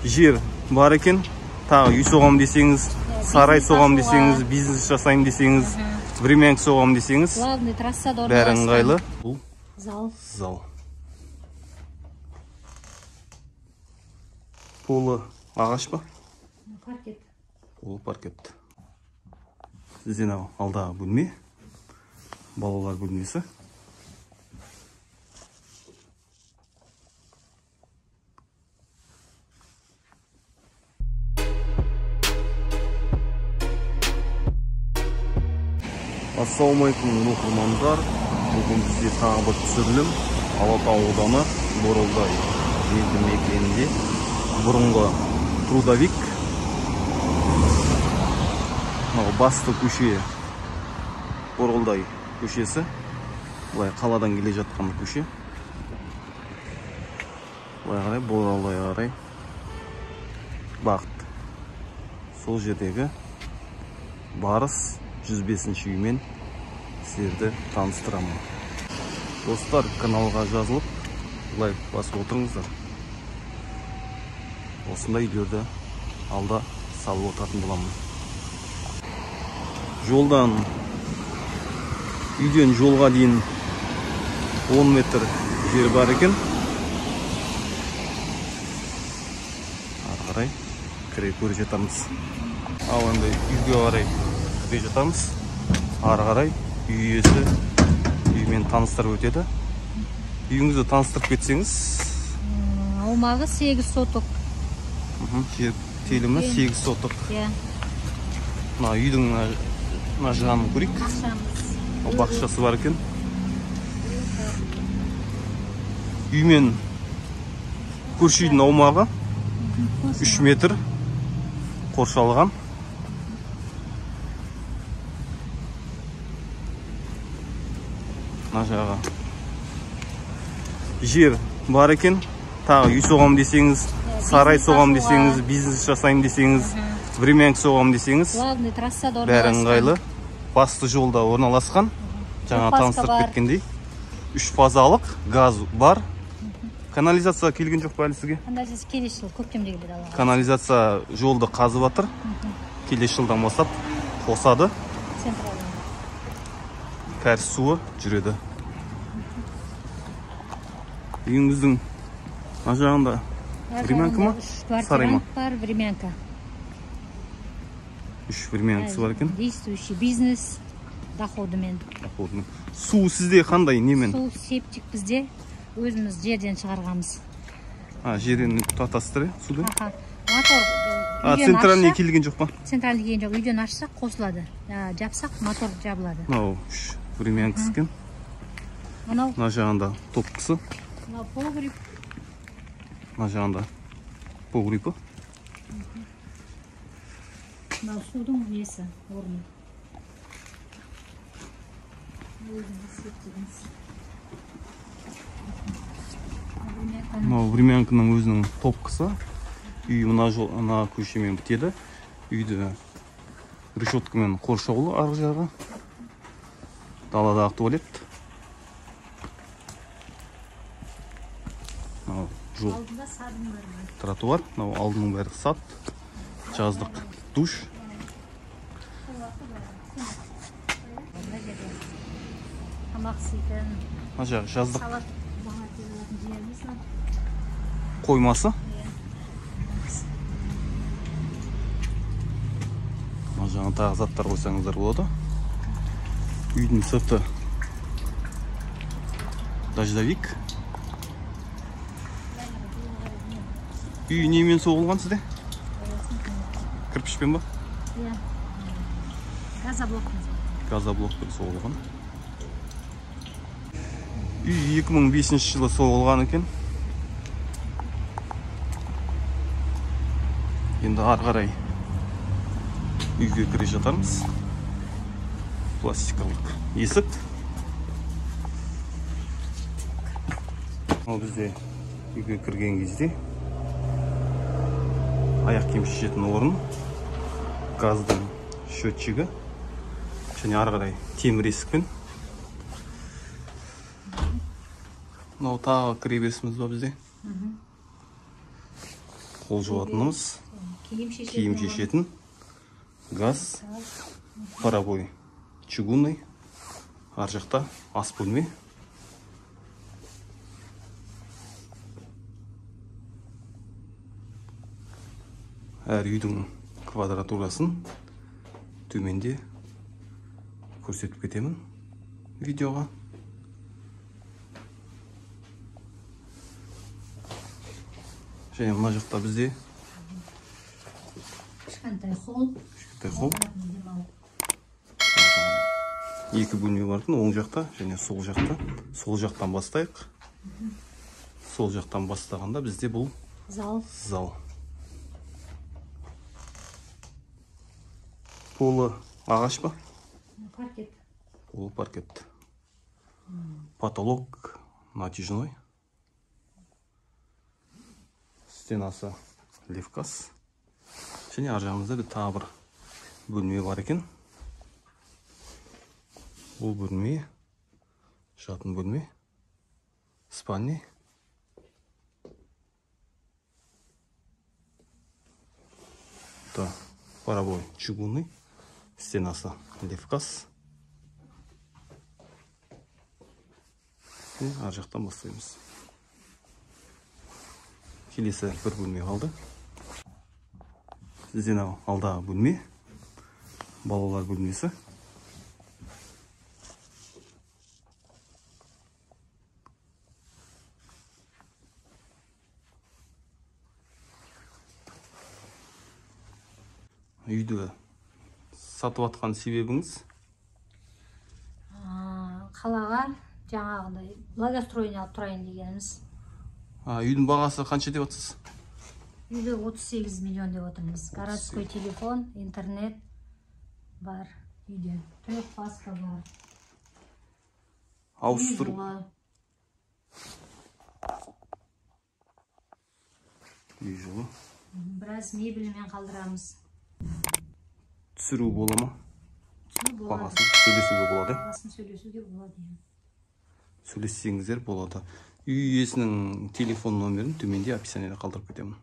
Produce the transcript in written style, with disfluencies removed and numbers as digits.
жер бар екен, тағы үй соғам десеңіз, сарай соғам десеңіз, бизнес жасайым десеңіз, времянка соғам десеңіз, главный трассада бәрі ыңғайлы. Бұл зал. Полы ағаш па? Паркет. Полы паркет. Сізден алдағы бөлме, балалар бөлмесі. Ассалаумалейкум оқырмандар. Бүгін бізде тағы бір түсірілім. Алатау ауданы Боролдай елді мекенінде бұрынғы трудовик. Басты көше Боролдай көшесі. Бұлай қаладан келе жатқан көше. Бұлай қарай Боролдай қарай бағыт. Сол жердегі Барыс 105-ші үймен сіздерді таныстырамын. Достар, каналға жазылып, лайк басып отырыңыздар. Осындай үйлерді алда салып отыратын боламын. Жолдан, үйден жолға дейін 10 метр жер бар екен. Ары қарай кіре көре жатамыз. Ал енді үйге қарай кіре жатамыз. Ары қарай үй иесі үймен таныстырып өтеді. Үйіңізді таныстырып кетсеңіз. Аумағы 8 сотық. Жер телімі 8 сотық. Мына үйдің жағын көрейік. Бақшасы бар екен. Үймен көрші үйдің аумағы 3 метр қоршалған. Жағы жер бар екен, тағы үй соғам десеңіз, сарай соғам десеңіз, бизнес жасайым десеңіз, времянка соғам десеңіз, главный трассада бәрі ыңғайлы. Басты жолда орналасқан. Жаңа таныстырып кеткендей. 3 фазалық газ бар. Канализация келген жоқ па әлі сізге? Канализация келесі жыл көктемде келеді алға. Канализация жолды қазып жатыр. Келесі жылдан бастап қосады. Кәріз суы жүреді. Үйіңіздің жағында времянка ма? Сарай ма? Бар времянка. 3 времянкасы бар екен. Действующий бизнес доходымен. Су сізде қандай немен? Су септик бізде өзіміз жерден шығарғамыз. Жерден татастыры суды? Мотор. Центральный келген жоқ па? Центральный келген жоқ. Үйден ашсақ қосылады. Жапсақ мотор жабылады. Мынау 3 времянкасы екен. Мына жағында топқысы. погреб. Мына жағында погребі. Мынау судың несі, орны. Мынау времянканың өзінің топқысы. Үй мына көшемен бітеді. Үйді решеткамен қоршаулы арғы жағы. Даладағы туалет. Жол. Тротуар. Алдының бәрі сад. Жаздық душ. Жаздық қоймасы. Жаңа тағы заттар қойсаңыздар болады. Үйдің сырты дождовик. Үй немен соғылған сізде? Кірпішпен ба? Газоблокпен соғылған. Үй 2005 жылы соғылған екен. Енді ары қарай үйге кіре жатармыз. Пластикалық есік. Бізде үйге кірген кезде аяқ киім шешетін орын, газдың счетчигі, және ары қарай темір есікпен. Мынау тағы кіре берісіміз бар бізде. Қол жуатынымыз, киім шешетін, газ, паровой, чугунный, ар жақта ас бөлме. Әр үйдің квадратурасын төменде көрсетіп кетемін видеоға. Және мына жақта бізде кішкентай холл. Екі бөлме бар екен, оң жақта және сол жақта. Сол жақтан бастайық. Сол жақтан бастағанда бізде бұл зал. Полы ағаш па? Паркет. Полы паркет. Потолок натяжной. Стенасы левкас. Және ар жағымызда тағы бір бөлме бар екен. Бұл бөлме, жатын бөлме, спальня. Паровой чугунный, стенасы левкас. Ар жақтан бастаймыз. Келесі бір бөлме қалды. Сізден алдағы бөлме, балалар бөлмесі. Үйді сатып атқан себебіңіз? Қалаға жаңағыдай благоустроение алып тұрайын дегеніміз. Үйдің бағасы қанша деп атсыз? Үйді 38 миллион деп отырмыз. Городской телефон, интернет бар үйде. Паска бар. Ауыстыру. Үй жылы. Біраз мебелімен қалдырамыз. Түсіру бола ма? Болады. Бағасын сөйлесуге болады. Бағасын сөйлесуге болады. Сөйлессеңіздер болады. Үй иесінің телефон номерін төменде описаниеде қалдырып кетемін.